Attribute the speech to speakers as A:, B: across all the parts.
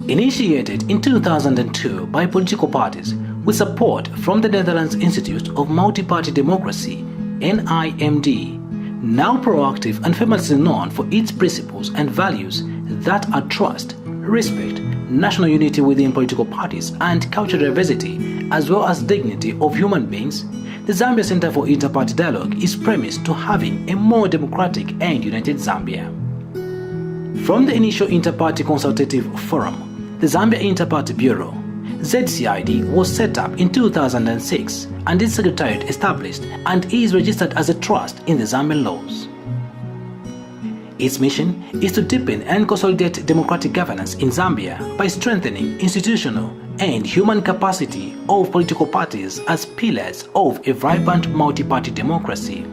A: Initiated in 2002 by political parties with support from the Netherlands Institute of Multi-Party Democracy, NIMD, now proactive and famously known for its principles and values that are trust, respect, national unity within political parties and cultural diversity, as well as dignity of human beings, the Zambia Center for Interparty Dialogue is premised to having a more democratic and united Zambia. From the initial Interparty Consultative Forum, the Zambia Interparty Bureau, ZCID, was set up in 2006 and its secretariat established and is registered as a trust in the Zambian laws. Its mission is to deepen and consolidate democratic governance in Zambia by strengthening institutional and human capacity of political parties as pillars of a vibrant multi-party democracy.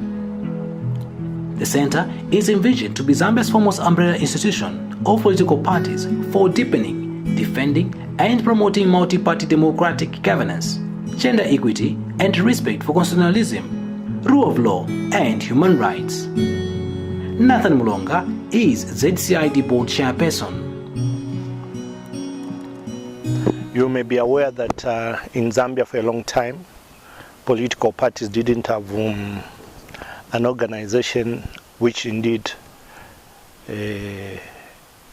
A: The center is envisioned to be Zambia's foremost umbrella institution of political parties for deepening, defending and promoting multi-party democratic governance, gender equity and respect for constitutionalism, rule of law and human rights. Nathan Mulonga is ZCID board chairperson.
B: You may be aware that in Zambia for a long time, political parties didn't have an organization which indeed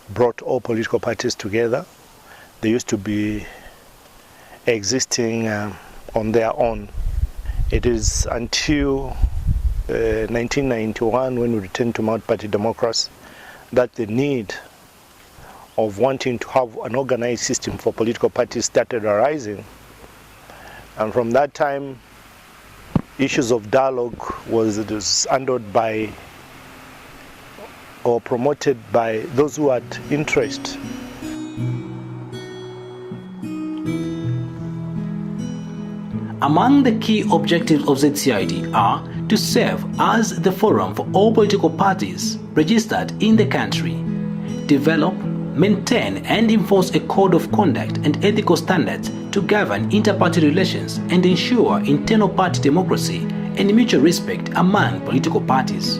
B: brought all political parties together. They used to be existing on their own. It is until 1991, when we returned to multi-party democracy, that the need of wanting to have an organized system for political parties started arising. And from that time, issues of dialogue was handled by or promoted by those who had interest.
A: Among the key objectives of ZCID are to serve as the forum for all political parties registered in the country, develop, maintain and enforce a code of conduct and ethical standards to govern inter-party relations and ensure internal party democracy and mutual respect among political parties.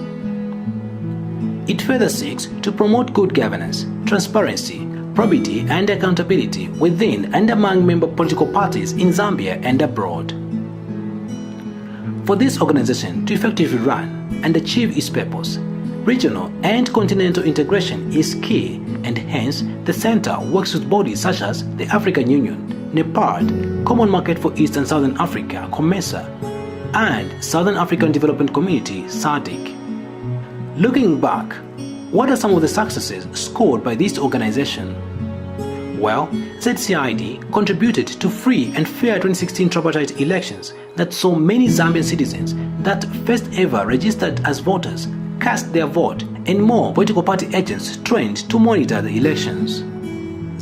A: It further seeks to promote good governance, transparency, probity and accountability within and among member political parties in Zambia and abroad. For this organization to effectively run and achieve its purpose, regional and continental integration is key, and hence the center works with bodies such as the African Union, NEPAD, Common Market for East and Southern Africa, COMESA, and Southern African Development Community, SADC. Looking back, what are some of the successes scored by this organization? Well, ZCID contributed to free and fair 2016 tripartite elections that saw many Zambian citizens that first ever registered as voters cast their vote, and more political party agents trained to monitor the elections.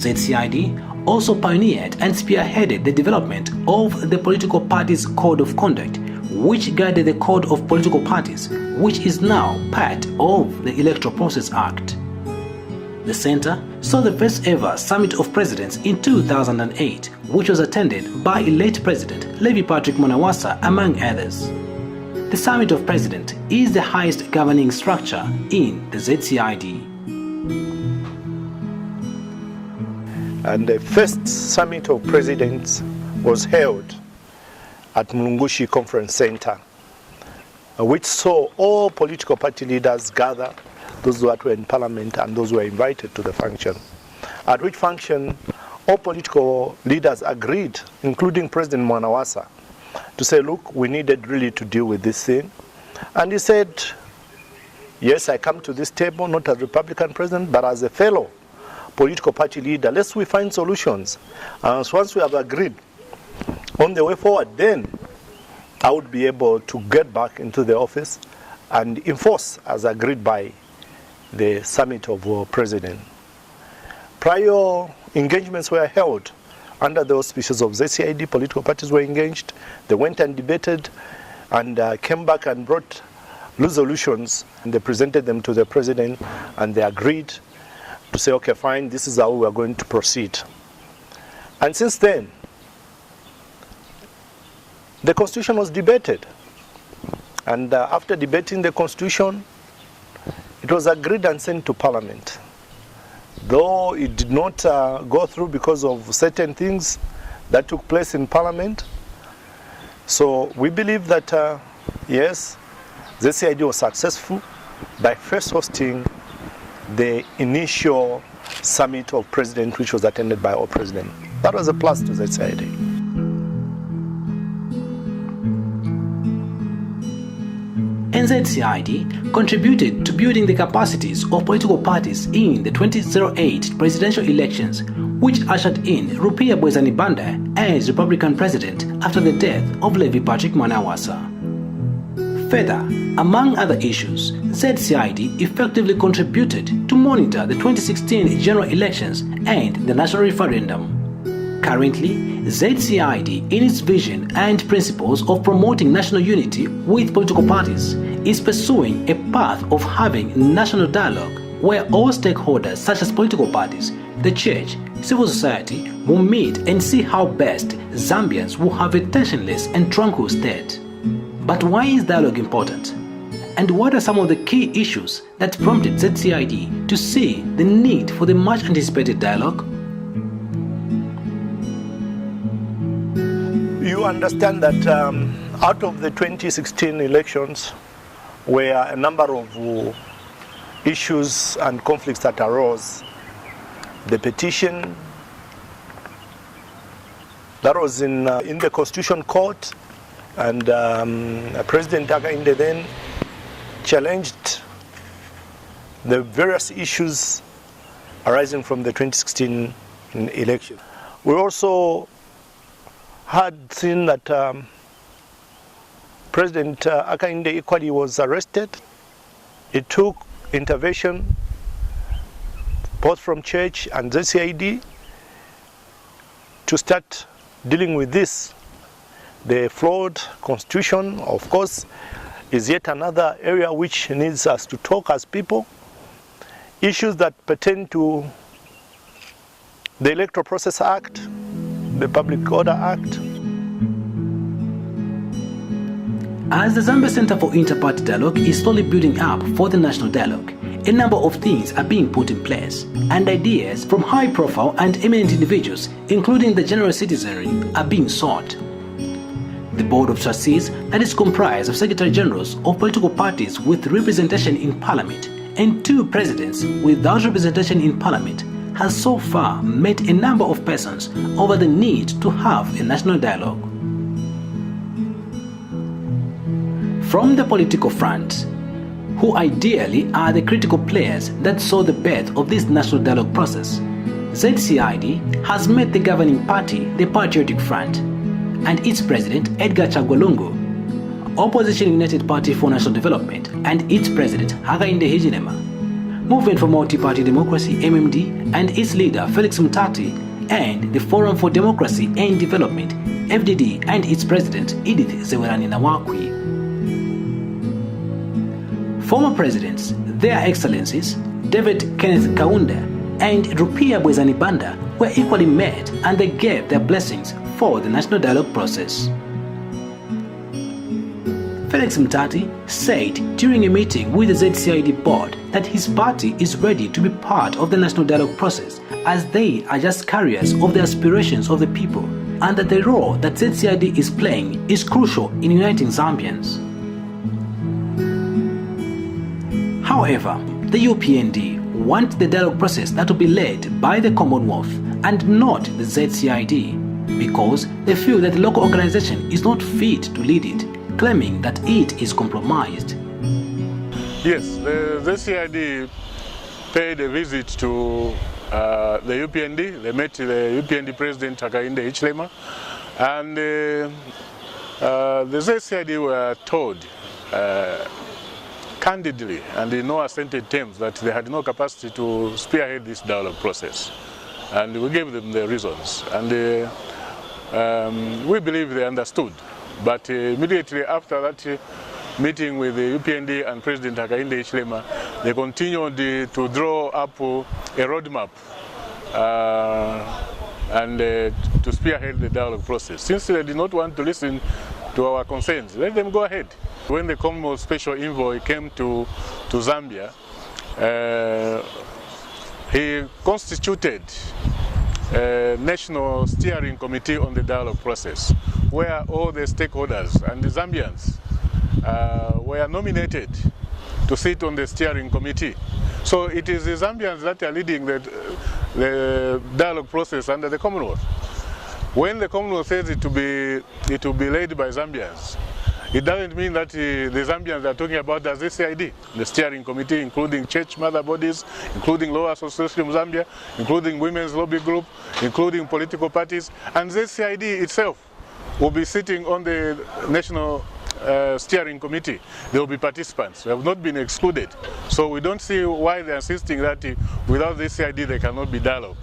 A: ZCID also pioneered and spearheaded the development of the political parties' code of conduct, which guided the Code of Political Parties, which is now part of the Electoral Process Act. The center saw the first ever Summit of Presidents in 2008, which was attended by late President Levi Patrick Monawasa, among others. The Summit of Presidents is the highest governing structure in the ZCID.
B: And the first Summit of Presidents was held at Mulungushi Conference Center, which saw all political party leaders gather, those who were in parliament and those who were invited to the function. At which function, all political leaders agreed, including President Mwanawasa, to say, look, we needed really to deal with this thing. And he said, yes, I come to this table not as Republican president, but as a fellow political party leader. Let's we find solutions. And so once we have agreed on the way forward, then I would be able to get back into the office and enforce as agreed by the Summit of President. Prior engagements were held under the auspices of ZCID. Political parties were engaged. They went and debated and came back and brought resolutions, and they presented them to the president, and they agreed to say, okay, fine, this is how we are going to proceed. And since then, the constitution was debated. And after debating the constitution, it was agreed and sent to parliament. Though it did not go through because of certain things that took place in parliament. So we believe that, yes, ZCID was successful by first hosting the initial summit of presidents, which was attended by all presidents. That was a plus to ZCID.
A: ZCID contributed to building the capacities of political parties in the 2008 presidential elections, which ushered in Rupia Bwezani-Banda as Republican president after the death of Levi Patrick Mwanawasa. Further, among other issues, ZCID effectively contributed to monitor the 2016 general elections and the national referendum. Currently, ZCID, in its vision and principles of promoting national unity with political parties, is pursuing a path of having national dialogue where all stakeholders such as political parties, the church, civil society will meet and see how best Zambians will have a tensionless and tranquil state. But why is dialogue important? And what are some of the key issues that prompted ZCID to see the need for the much anticipated dialogue?
B: You understand that out of the 2016 elections were a number of issues and conflicts that arose. The petition that was in the Constitution Court, and President Hakainde then challenged the various issues arising from the 2016 election. We also had seen that President Hakainde equally was arrested. It took intervention both from church and ZCID to start dealing with this. The flawed constitution, of course, is yet another area which needs us to talk as people. Issues that pertain to the Electoral Process Act, the Public Order Act.
A: As the Zambia Center for Interparty Dialogue is slowly building up for the national dialogue, a number of things are being put in place, and ideas from high-profile and eminent individuals, including the general citizenry, are being sought. The Board of Trustees, that is comprised of Secretary Generals of political parties with representation in Parliament and 2 presidents without representation in Parliament, has so far met a number of persons over the need to have a national dialogue. From the political front, who ideally are the critical players that saw the birth of this national dialogue process, ZCID has met the governing party, the Patriotic Front, and its president, Edgar Chagwa-Lungu, Opposition United Party for National Development, and its president, Hakainde Hichilema, Movement for Multi-Party Democracy, MMD, and its leader, Felix Mutati, and the Forum for Democracy and Development, FDD, and its president, Edith Zewerani Nawakwi. Former presidents, Their Excellencies, David Kenneth Kaunda and Rupia Bwezani-Banda were equally met, and they gave their blessings for the national dialogue process. Felix Mutati said during a meeting with the ZCID board that his party is ready to be part of the national dialogue process, as they are just carriers of the aspirations of the people, and that the role that ZCID is playing is crucial in uniting Zambians. However, the UPND want the dialogue process that will be led by the Commonwealth and not the ZCID, because they feel that the local organization is not fit to lead it, claiming that it is compromised.
C: Yes, the ZCID paid a visit to the UPND. They met the UPND President Hakainde Hichilema, and the ZCID were told candidly and in no assented terms that they had no capacity to spearhead this dialogue process. And we gave them the reasons, and we believe they understood. But immediately after that, meeting with the UPND and President Hakainde Hichilema, they continued to draw up a roadmap and to spearhead the dialogue process. Since they did not want to listen to our concerns, let them go ahead. When the Commonwealth Special Envoy came to Zambia, he constituted a National Steering Committee on the dialogue process, where all the stakeholders and the Zambians were nominated to sit on the steering committee. So it is the Zambians that are leading the dialogue process under the Commonwealth. When the Commonwealth says it will be led by Zambians, it doesn't mean that the Zambians are talking about the ZCID, the steering committee, including church mother bodies, including Law Association of Zambia, including Women's Lobby Group, including political parties, and ZCID itself will be sitting on the National Steering Committee. There will be participants who have not been excluded. So we don't see why they're insisting that without ZCID there cannot be dialogue.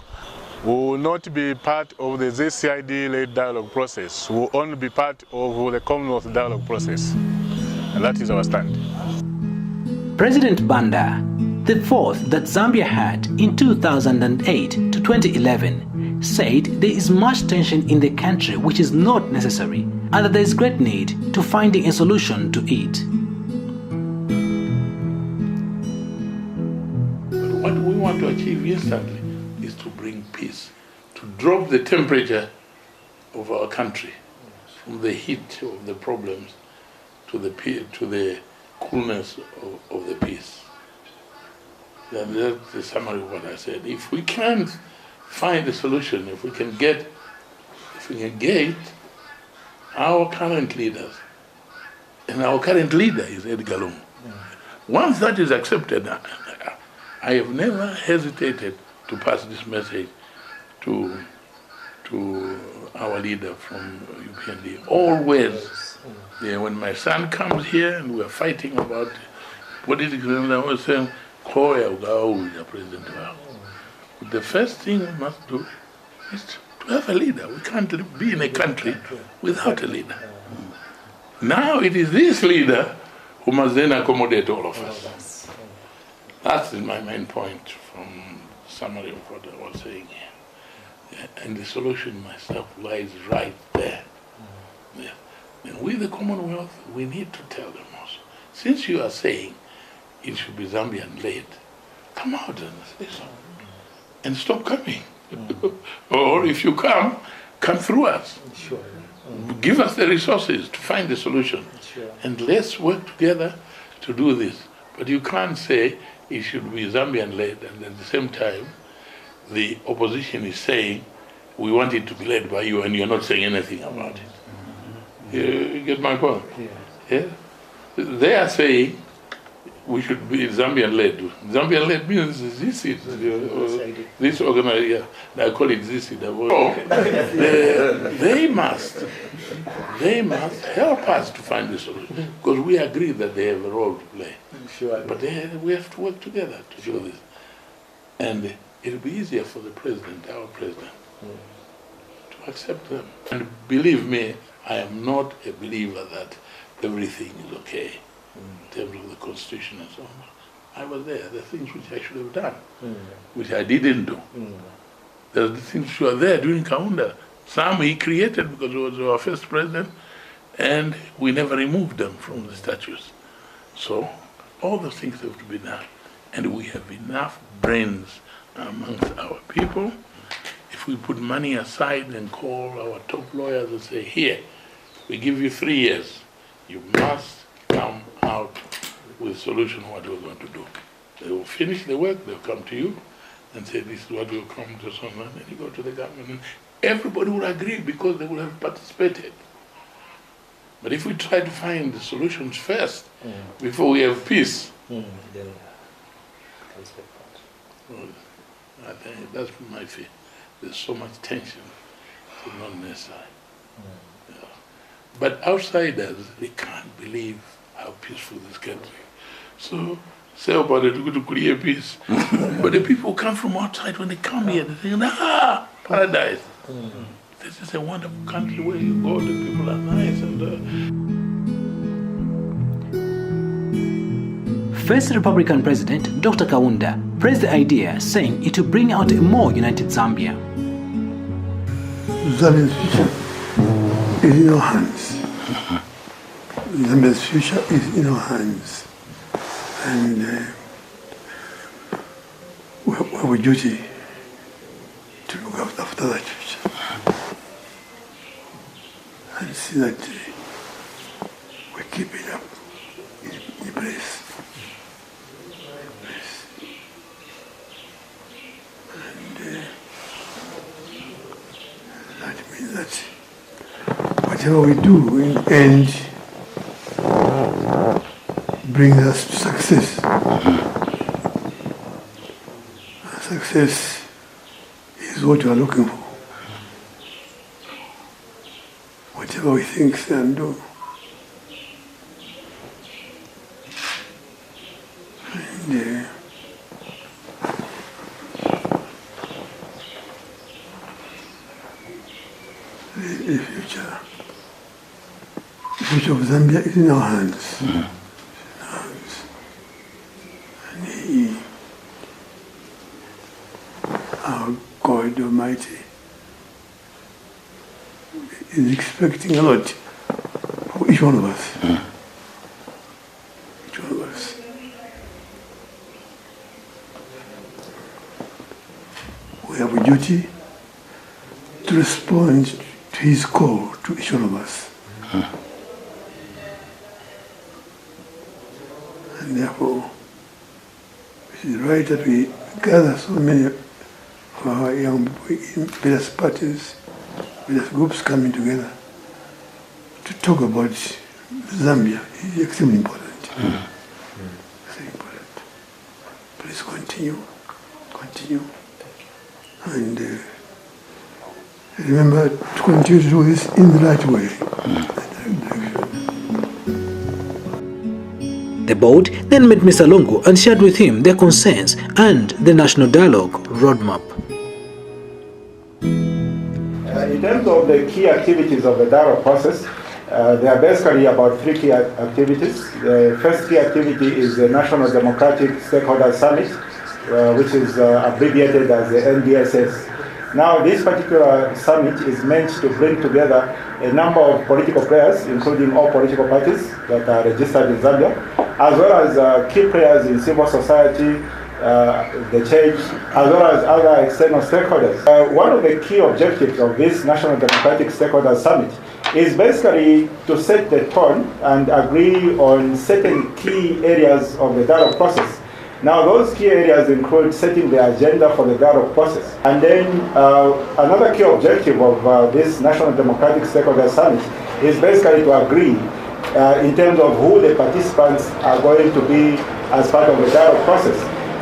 C: We will not be part of the ZCID-led dialogue process. We will only be part of the Commonwealth dialogue process. And that is our stand.
A: President Banda, the fourth that Zambia had in 2008 to 2011, said there is much tension in the country which is not necessary and that there is great need to finding a solution to it.
D: What we want to achieve instantly is to bring peace, to drop the temperature of our country from the heat of the problems to the coolness of the peace. And that's the summary of what I said. If we can't find a solution, if we can engage our current leaders, and our current leader is Edgar Lungu. Once that is accepted, I have never hesitated to pass this message to our leader from UPND. Always, when my son comes here and we're fighting about politics, and I was saying, President. The first thing we must do is to have a leader. We can't be in a country without a leader. Now it is this leader who must then accommodate all of us. That is my main point from summary of what I was saying here. And the solution myself lies right there. Yeah. And with the Commonwealth, we need to tell them also. Since you are saying it should be Zambian-led, come out and say so. And stop coming. Or if you come through us.
E: Sure.
D: Give us the resources to find the solution.
E: Sure.
D: And let's work together to do this. But you can't say it should be Zambian-led, and at the same time, the opposition is saying, we want it to be led by you, and you're not saying anything about it. You get my point? Yeah? They are saying we should be Zambian-led. Zambian-led means ZCID, this organization, I call it ZCID. They must help us to find the solution, because we agree that they have a role to play.
E: Sure.
D: But we have to work together to do this. And it'll be easier for the president, our president, to accept them. And believe me, I am not a believer that everything is okay in terms of the Constitution and so on. I was there. There are things which I should have done, which I didn't do. There are the things which were there during Kaunda. Some he created because he was our first president, and we never removed them from the statutes. So all those things have to be done. And we have enough brains amongst our people. If we put money aside and call our top lawyers and say, here, we give you 3 years, you must come out with a solution what we're going to do. They will finish the work, they'll come to you and say, this is what will come to someone, and you go to the government. And everybody will agree because they will have participated. But if we try to find the solutions first, before we have peace, I think that's my fear. There's so much tension, it's not necessary. Yeah. But outsiders, they can't believe how peaceful this country is. So, say about it, to create peace. But the people who come from outside, when they come here, they think, paradise. This is a wonderful country where you go, the people are nice.
A: First Republican President Dr. Kaunda praised the idea, saying it will bring out a more united Zambia.
E: Zambia's future is in our hands. Zambia's future is in our hands. And we have a duty to look after that future and see that we keep it up in place. And that means that whatever we do in the end brings us to success. Success is what we are looking for. Whatever we think and do. And the future of Zambia is in our hands. And our God Almighty is expecting a lot from each one of us. Each one of us. We have a duty to respond to His call to each one of us. And therefore, it is right that we gather so many of our young people in various parties, various groups coming together to talk about Zambia. It's extremely important. Extremely important. Please continue. And remember to continue to do this in the right way.
A: The board then met Mr. Longo and shared with him their concerns and the National Dialogue roadmap.
F: In terms of the key activities of the dialogue process, there are basically about 3 key activities. The first key activity is the National Democratic Stakeholders Summit, which is abbreviated as the NDSS. Now, this particular summit is meant to bring together a number of political players, including all political parties that are registered in Zambia, as well as key players in civil society, the church, as well as other external stakeholders. One of the key objectives of this National Democratic Stakeholders Summit is basically to set the tone and agree on certain key areas of the dialogue process. Now, those key areas include setting the agenda for the dialogue process. And then another key objective of this National Democratic Stakeholders Summit is basically to agree in terms of who the participants are going to be as part of the dialogue process.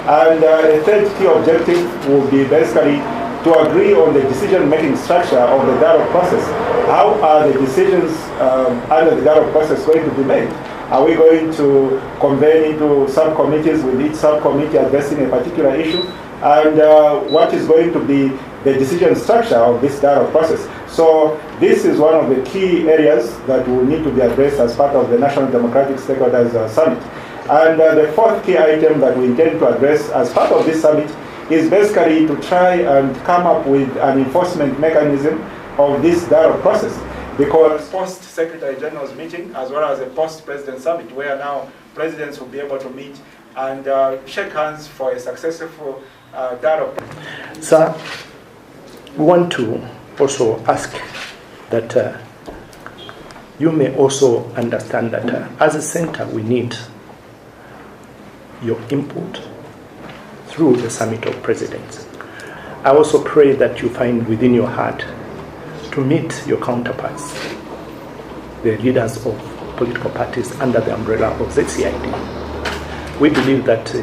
F: And a third key objective will be basically to agree on the decision-making structure of the dialogue process. How are the decisions under the dialogue process going to be made? Are we going to convene into subcommittees with each subcommittee addressing a particular issue? And what is going to be the decision structure of this dialogue process? So this is one of the key areas that will need to be addressed as part of the National Democratic Stakeholders Summit. And the fourth key item that we intend to address as part of this summit is basically to try and come up with an enforcement mechanism of this dialogue process. Because post-Secretary General's meeting, as well as a post-President Summit, where now presidents will be able to meet and shake hands for a successful dialogue.
G: Sir, we want to also ask that you may also understand that as a center we need your input through the Summit of Presidents. I also pray that you find within your heart to meet your counterparts, the leaders of political parties under the umbrella of ZCID. We believe that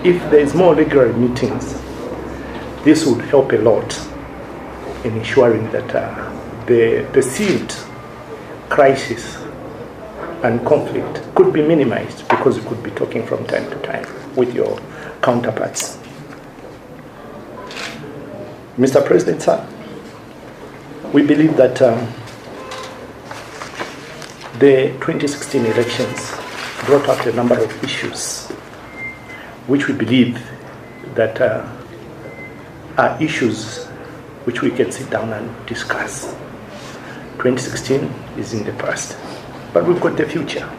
G: if there is more regular meetings, this would help a lot in ensuring that the perceived crisis and conflict could be minimized, because you could be talking from time to time with your counterparts. Mr. President, sir, we believe that the 2016 elections brought out a number of issues which we believe that are issues which we can sit down and discuss. 2016 is in the past, but we've got the future,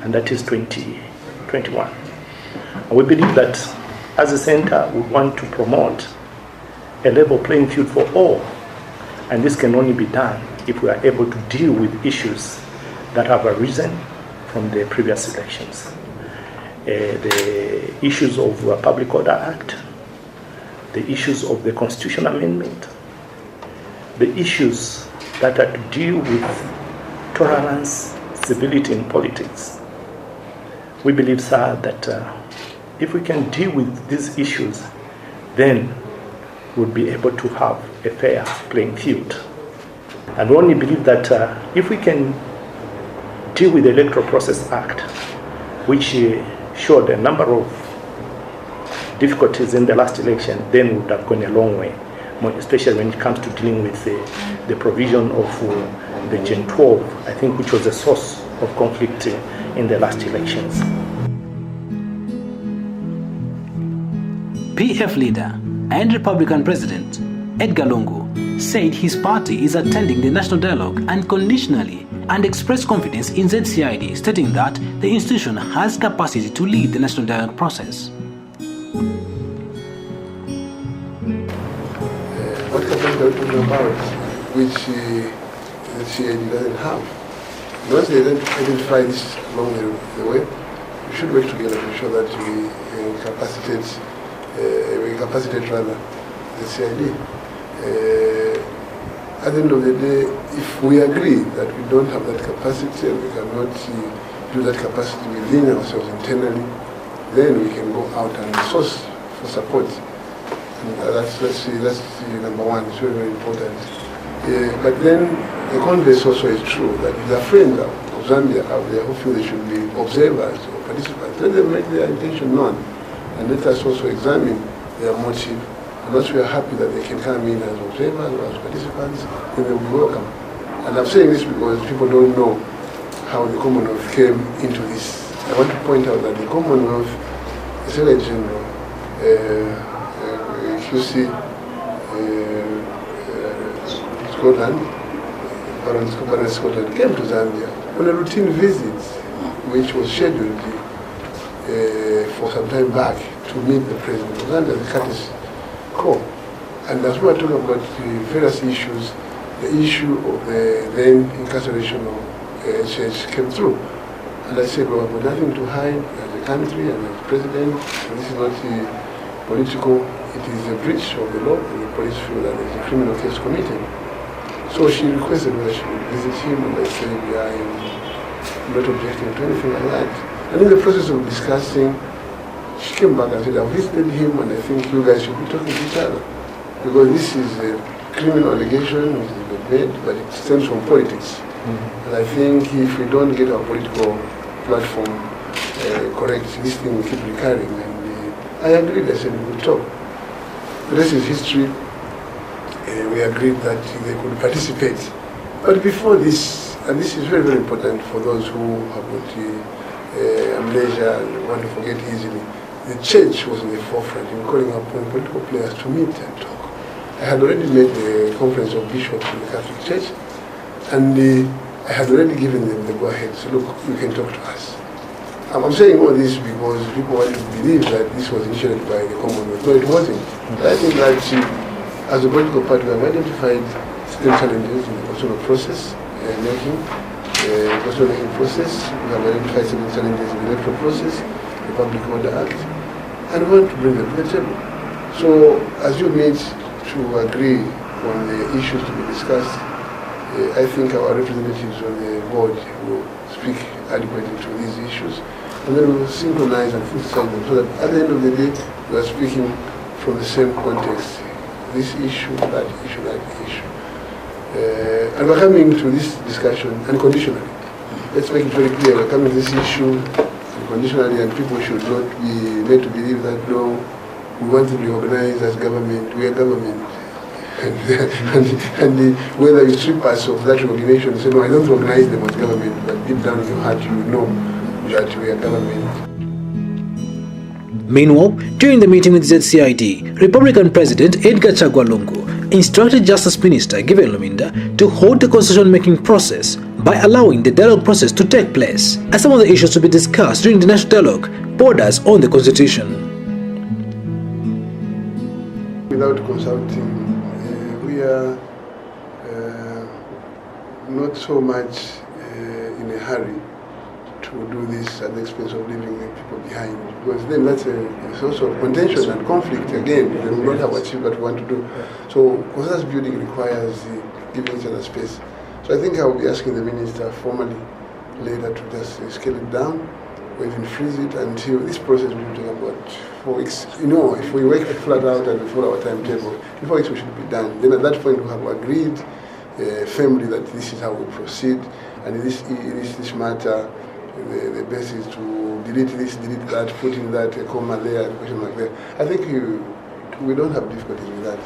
G: and that is 2021. And we believe that as a center, we want to promote a level playing field for all, and this can only be done if we are able to deal with issues that have arisen from the previous elections. The issues of the Public Order Act, the issues of the Constitution Amendment, the issues that are to deal with tolerance, civility in politics. We believe, sir, that if we can deal with these issues, then we'll be able to have a fair playing field. And we only believe that if we can deal with the Electoral Process Act, which showed a number of difficulties in the last election, then we would have gone a long way, especially when it comes to dealing with the provision of the Gen 12, I think, which was a source of conflict in the last elections.
A: PF leader and Republican President Edgar Lungu said his party is attending the national dialogue unconditionally and expressed confidence in ZCID, stating that the institution has capacity to lead the national dialogue process.
H: What capacity are we talking about, which ZCID doesn't have? Once they identify this along the way, we should work together to ensure that we capacitate the CID. At the end of the day, if we agree that we don't have that capacity and we cannot do that capacity within ourselves internally, then we can go out and source for support. And that's number one. It's very, very important. But then the converse also is true, that if there are friends of Zambia out there who feel they should be observers or participants, let them make their intention known, and let us also examine their motive. And once we are happy that they can come in as observers or as participants, then they will be welcome. And I'm saying this because people don't know how the Commonwealth came into this. I want to point out that the Commonwealth, the Secretary General, QC, Scotland, Baron Scotland, came to Zambia on a routine visit, which was scheduled for some time back to meet the President of Zambia, the Curtis Call. And as we were talking about the various issues, the issue of the then incarceration of HH came through. And I said, well, we've got nothing to hide as a country and as President. And this is not political, it is a breach of the law, and the police feel that there's a criminal case committed. So she requested whether she would visit him, and I said, I am not objecting to anything like that. And in the process of discussing, she came back and said, I visited him, and I think you guys should be talking to each other. Because this is a criminal allegation which has been made, but it stems from politics. And I think if we don't get our political platform correct, this thing will keep recurring. And I agreed, I said we will talk. The rest is history. We agreed that they could participate. But before this, and this is very, very important for those who have got amnesia and want to forget easily, the church was in the forefront in calling upon political players to meet and talk. I had already made the conference of bishops in the Catholic Church, and I had already given them the go-ahead, so look, you can talk to us. I'm saying all this because people want to believe that this was initiated by the Commonwealth. No, it wasn't. I think that as a political party, we have identified certain challenges in the constitutional process making, process. We have identified certain challenges in the electoral process, the Public Order Act, and we want to bring them to the table. So, as you meet to agree on the issues to be discussed, I think our representatives on the board will speak adequately to these issues, and then we will synchronize and synthesize them so that at the end of the day, we are speaking from the same context. This issue, that issue, that issue. And we're coming to this discussion unconditionally. Let's make it very clear, we're coming to this issue unconditionally, and people should not be made to believe that, no, we want to be organized as government, we are government. And whether you strip us of that recognition and say, no, I don't recognize them as government, but deep down in your heart you know that we are government.
A: Meanwhile, during the meeting with ZCID, Republican President Edgar Chagwa Lungu instructed Justice Minister Given Luminda to hold the constitution-making process by allowing the dialogue process to take place, as some of the issues to be discussed during the national dialogue borders on the constitution.
H: Without consulting, we are not so much in a hurry to do this at the expense of leaving people behind, because then that's a source of contention and conflict again. We will not have achieved what we want to do. So consensus building requires giving each other space. So I think I will be asking the minister formally later to just scale it down or even freeze it until this process will take about 4 weeks. You know, if we work flat out and we follow our timetable, in 4 weeks we should be done. Then at that point we have agreed firmly that this is how we proceed, and in this matter, the best is to delete this, delete that, put in that, a comma there, a question mark there. I think we don't have difficulties with that.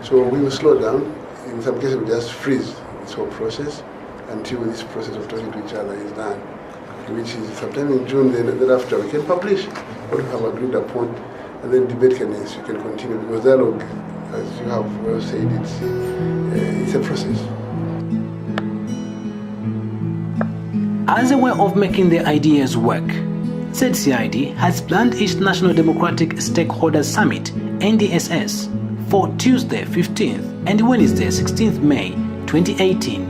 H: So we will slow down. In some cases, we just freeze this whole process until this process of talking to each other is done, which is sometime in June. Then after we can publish what we have agreed upon, and then debate can continue, because dialogue, as you have well said, it's a process.
A: As a way of making the ideas work, ZCID has planned its National Democratic Stakeholders Summit, NDSS, for Tuesday 15th and Wednesday 16th May 2018.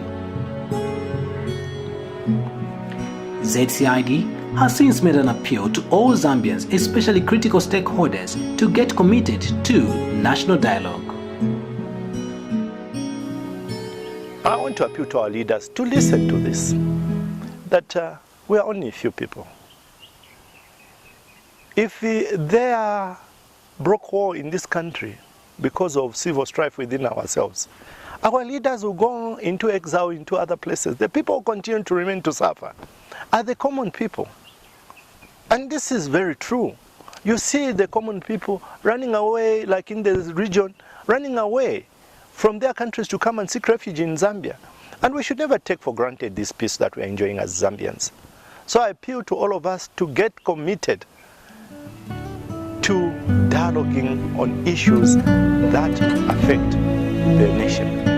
A: ZCID has since made an appeal to all Zambians, especially critical stakeholders, to get committed to national dialogue.
B: I want to appeal to our leaders to listen to this, that we are only a few people. If there broke war in this country because of civil strife within ourselves, our leaders will go into exile into other places. The people will continue to remain to suffer are the common people. And this is very true. You see the common people running away, like in the region, running away from their countries to come and seek refuge in Zambia. And we should never take for granted this peace that we are enjoying as Zambians. So I appeal to all of us to get committed to dialoguing on issues that affect the nation.